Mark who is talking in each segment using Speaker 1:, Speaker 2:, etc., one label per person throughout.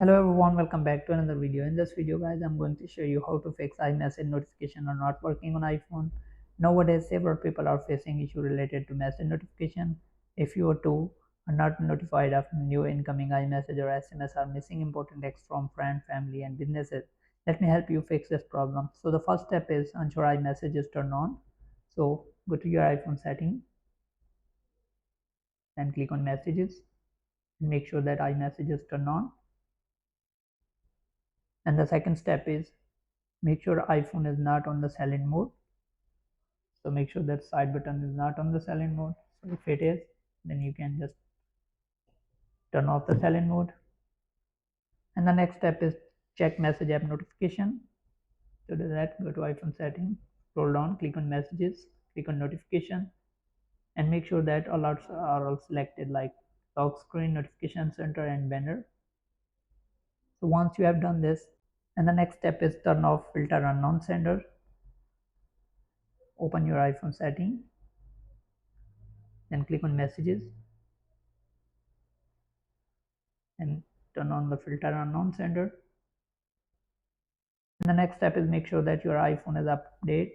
Speaker 1: Hello everyone, welcome back to another video. In this video guys, I'm going to show you how to fix iMessage notification are not working on iPhone. Nowadays several people are facing issue related to message notification. If you are too are not notified of new incoming iMessage or SMS are missing important text from friend, family and businesses, let me help you fix this problem. So the first step is ensure iMessage is turned on. So go to your iPhone setting and click on messages and make sure that iMessage is turned on. And the second step is make sure iPhone is not on the silent mode. So make sure that side button is not on the silent mode. So if it is, then you can just turn off the silent mode. And the next step is check message app notification. To do that, go to iPhone setting, scroll down, click on messages, click on notification, and make sure that alerts are all selected like lock screen, notification center, and banner. So once you have done this, and the next step is turn off filter unknown sender. Open your iPhone setting, then click on messages and turn on the filter unknown sender. And the next step is make sure that your iPhone is updated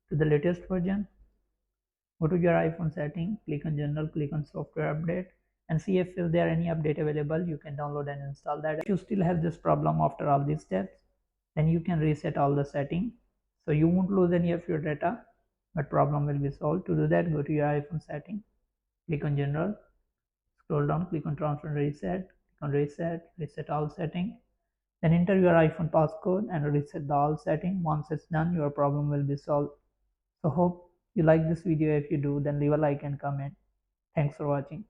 Speaker 1: to the latest version. Go to your iPhone setting, click on general, click on software update and see if there are any update available. You can download and install that. If you still have this problem after all these steps, then you can reset all the settings. So you won't lose any of your data, but problem will be solved. To do that, go to your iPhone setting, click on general, scroll down, click on transfer and reset, click on reset all settings. Then enter your iPhone passcode and reset the all setting. Once it's done, your problem will be solved. So hope you like this video. If you do, then leave a like and comment. Thanks for watching.